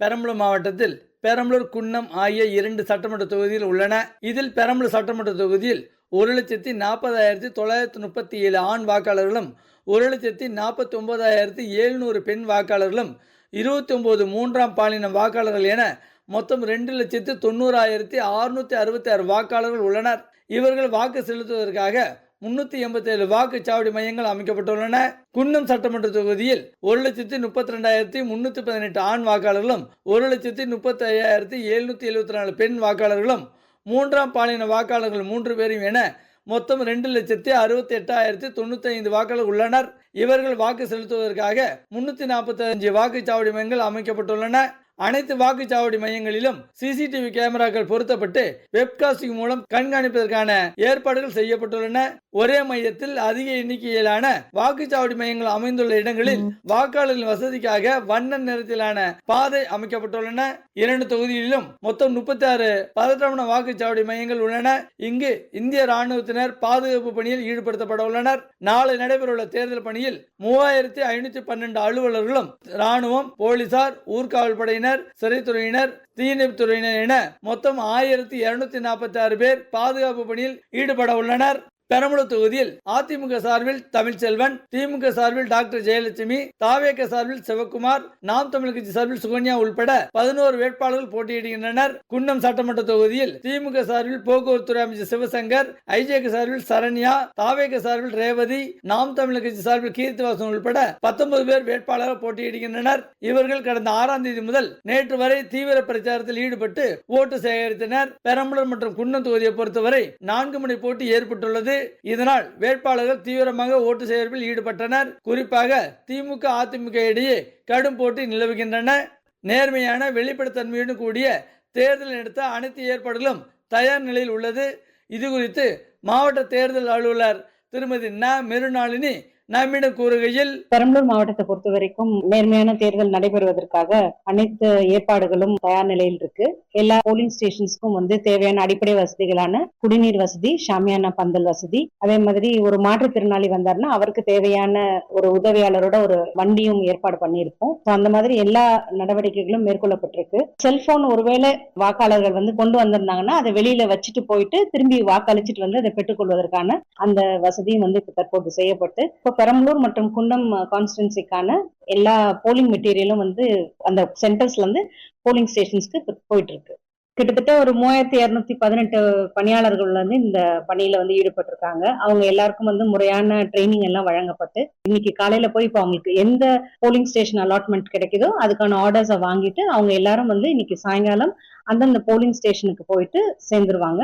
பெரம்பலூர் மாவட்டத்தில் பெரம்பலூர், குன்னம் ஆகிய 2 சட்டமன்ற தொகுதிகள் உள்ளன. இதில் பெரம்பலூர் சட்டமன்ற தொகுதியில் 1,40,937 ஆண் வாக்காளர்களும் 1,49,700 பெண் வாக்காளர்களும் 29 மூன்றாம் பாலின வாக்காளர்கள் என மொத்தம் 2,90,666 வாக்காளர்கள் உள்ளனர். இவர்கள் வாக்கு செலுத்துவதற்காக 387 வாக்குச்சாவடி மையங்கள் அமைக்கப்பட்டுள்ளன. குன்னம் சட்டமன்ற தொகுதியில் 1,32,318 ஆண் வாக்காளர்களும் 1,35,774 பெண் வாக்காளர்களும் மூன்றாம் பாலின வாக்காளர்கள் 3 பேரும் என மொத்தம் 2,68,095 வாக்காளர்கள் உள்ளனர். இவர்கள் வாக்கு செலுத்துவதற்காக 345 வாக்குச்சாவடி மையங்கள் அமைக்கப்பட்டுள்ளன. அனைத்து வாக்குச்சாவடி மையங்களிலும் சிசிடிவி கேமராக்கள் பொருத்தப்பட்டு வெப்காஸ்டிங் மூலம் கண்காணிப்பதற்கான ஏற்பாடுகள் செய்யப்பட்டுள்ளன. ஒரே மையத்தில் அதிக எண்ணிக்கையிலான வாக்குச்சாவடி மையங்கள் அமைந்துள்ள இடங்களில் வாக்காளர்களின் வசதிக்காக வண்ண நிறத்திலான பாதை அமைக்கப்பட்டுள்ளன. 2 தொகுதிகளிலும் மொத்தம் 36 பதற்றமான வாக்குச்சாவடி மையங்கள் உள்ளன. இங்கு இந்திய ராணுவத்தினர் பாதுகாப்பு பணியில் ஈடுபடுத்தப்பட உள்ளனர். நாளை நடைபெறவுள்ள தேர்தல் பணியில் 3512 அலுவலர்களும் ராணுவம், போலீசார், ஊர்காவல் படையினர், சிறைத்துறையினர், தீயணைப்பு துறையினர் என மொத்தம் 1246 பேர் பாதுகாப்பு பணியில் ஈடுபட உள்ளனர். பெரம்பலூர் தொகுதியில் அதிமுக சார்பில் தமிழ்ச்செல்வன், திமுக சார்பில் டாக்டர் ஜெயலட்சுமி, தாவேக சார்பில் சிவக்குமார், நாம் தமிழ் கட்சி சார்பில் சுகன்யா உள்பட 11 வேட்பாளர்கள் போட்டியிடுகின்றனர். குன்னம் சட்டமன்ற தொகுதியில் திமுக சார்பில் போக்குவரத்துறை அமைச்சர் சிவசங்கர், ஐஜேக சார்பில் சரண்யா, தாவேக சார்பில் ரேவதி, நாம் தமிழ் கட்சி சார்பில் கீர்த்திவாசன் உள்பட 19 பேர் வேட்பாளர்கள் போட்டியிடுகின்றனர். இவர்கள் கடந்த 6ஆம் தேதி முதல் நேற்று வரை தீவிர பிரச்சாரத்தில் ஈடுபட்டு ஓட்டு சேகரித்தனர். பெரம்பலூர் மற்றும் குன்னம் தொகுதியை பொறுத்தவரை 4 முனை போட்டி ஏற்பட்டுள்ளது. இதனால் வேட்பாளர்கள் தீவிரமாக ஓட்டு சேகரிப்பில் ஈடுபட்டனர். குறிப்பாக திமுக, அதிமுக இடையே கடும் போட்டி நிலவுகின்றன. நேர்மையான வெளிப்படைத்தன்மையுடன் கூடிய தேர்தல் நடத்த அனைத்து ஏற்பாடுகளும் தயார் நிலையில் உள்ளது. இதுகுறித்து மாவட்ட தேர்தல் அலுவலர் திருமதி மெருனாளினி நம்மிடம் கூறுகையில், பெரம்பலூர் மாவட்டத்தை பொறுத்த வரைக்கும் நேர்மையான தேர்தல் நடைபெறுவதற்காக அனைத்து ஏற்பாடுகளும் தயார் நிலையில் இருக்கு. எல்லா போலிங் ஸ்டேஷன்ஸ்க்கும் தேவையான அடிப்படை வசதிகளான குடிநீர் வசதி, ஷாமியானா பந்தல் வசதி, அதே மாதிரி ஒரு மாற்றுத்திறனாளி வந்தாருன்னா அவருக்கு தேவையான ஒரு உதவியாளரோட ஒரு வண்டியும் ஏற்பாடு பண்ணியிருப்போம். அந்த மாதிரி எல்லா நடவடிக்கைகளும் மேற்கொள்ளப்பட்டிருக்கு. செல்போன் ஒருவேளை வாக்காளர்கள் கொண்டு வந்திருந்தாங்கன்னா அதை வெளியில வச்சுட்டு போயிட்டு திரும்பி வாக்களிச்சுட்டு அதை பெற்றுக்கொள்வதற்கான அந்த வசதியும் தற்போது செய்யப்பட்டு பெரம்பலூர் மற்றும் குன்னம் கான்ஸ்டிடன்சிக்கான எல்லா போலிங் மெட்டீரியலும் அந்த சென்டர்ஸ்ல போலிங் ஸ்டேஷன்ஸ்க்கு போயிட்டு இருக்கு. கிட்டத்தட்ட ஒரு 3218 பணியாளர்கள் இந்த பணியில ஈடுபட்டிருக்காங்க. அவங்க எல்லாருக்கும் முறையான ட்ரைனிங் எல்லாம் வழங்கப்பட்டு இன்னைக்கு காலையில போய் இப்ப அவங்களுக்கு எந்த போலிங் ஸ்டேஷன் அலாட்மெண்ட் கிடைக்குதோ அதுக்கான ஆர்டர்ஸை வாங்கிட்டு அவங்க எல்லாரும் இன்னைக்கு சாயங்காலம் அந்தந்த போலிங் ஸ்டேஷனுக்கு போயிட்டு சேர்ந்துருவாங்க.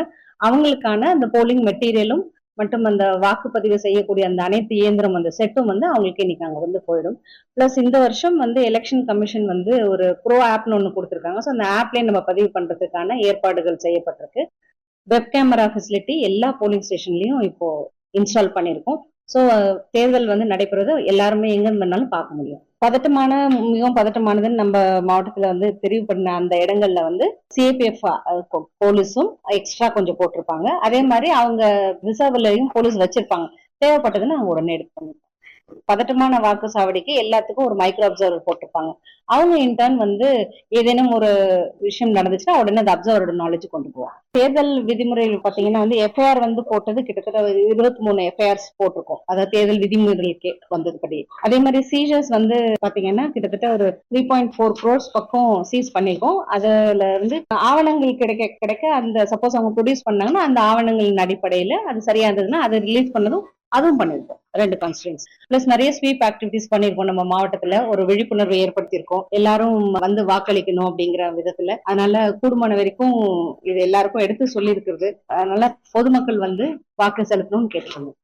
அவங்களுக்கான அந்த போலிங் மெட்டீரியலும் மற்றும் அந்த வாக்குப்பதிவு செய்யக்கூடிய அந்த அனைத்து இயந்திரம் அந்த செட்டும் அவங்களுக்கு இன்னைக்கு அங்க போயிடும். பிளஸ் இந்த வருஷம் எலெக்ஷன் கமிஷன் ஒரு ப்ரோ ஆப்னு ஒண்ணு கொடுத்துருக்காங்க. ஸோ அந்த ஆப்லயே நம்ம பதிவு பண்றதுக்கான ஏற்பாடுகள் செய்யப்பட்டிருக்கு. வெப் கேமரா ஃபெசிலிட்டி எல்லா போலிங் ஸ்டேஷன்லயும் இப்போ இன்ஸ்டால் பண்ணியிருக்கோம். ஸோ தேர்தல் நடைபெறுவது எல்லாருமே எங்க இருந்தாலும் பார்க்க முடியும். மிகவும் பதட்டமானதுன்னு நம்ம மாவட்டத்துல தெரிவு பண்ண அந்த இடங்கள்ல சிஏபிஎஃப் போலீஸும் எக்ஸ்ட்ரா கொஞ்சம் போட்டிருப்பாங்க. அதே மாதிரி அவங்க ரிசர்வ்லயும் போலீஸ் வச்சிருப்பாங்க. தேவைப்பட்டதுன்னு அவங்க உடனே எடுப்பாங்க. பதட்டமான வாக்குச்சாவடிக்கு எல்லாத்துக்கும் ஒரு மைக்ரோ அப்சர்வர் போட்டிருப்பாங்க. அவங்க இன்டர்ன் ஏதேனும் ஒரு விஷயம் நடந்துச்சுன்னா உடனே அந்த அப்சர்வரோட நாலேஜ் கொண்டு போவாங்க. தேர்தல் விதிமுறைகள் பாத்தீங்கன்னா எஃப்ஐஆர் போட்டது கிட்டத்தட்ட 23 எஃப்ஐஆர்ஸ் போட்டிருக்கோம். அதாவது தேர்தல் விதிமுறைகளுக்கே வந்ததுபடி. அதே மாதிரி சீசர்ஸ் பாத்தீங்கன்னா கிட்டத்தட்ட ஒரு 3.4 crores பக்கம் சீஸ் பண்ணிருக்கோம். அதுல ஆவணங்கள் கிடைக்க அந்த சப்போஸ் அவங்க ப்ரொடியூஸ் பண்ணாங்கன்னா அந்த ஆவணங்களின் அடிப்படையில அது சரியா இருந்ததுன்னா அதை ரிலீஸ் பண்ணதும் அதுவும் பண்ணிருக்கோம். 2 கான்ஸ்டிடன்ஸ் பிளஸ் நிறைய ஸ்வீப் ஆக்டிவிட்டிஸ் பண்ணிருக்கோம். நம்ம மாவட்டத்துல ஒரு விழிப்புணர்வை ஏற்படுத்தியிருக்கோம். எல்லாரும் வாக்களிக்கணும் அப்படிங்கிற விதத்துல. அதனால கூடுமான வரைக்கும் இது எல்லாருக்கும் எடுத்து சொல்லி இருக்கிறது. அதனால பொதுமக்கள் வாக்கு செலுத்தணும்னு கேட்டுக்கணும்.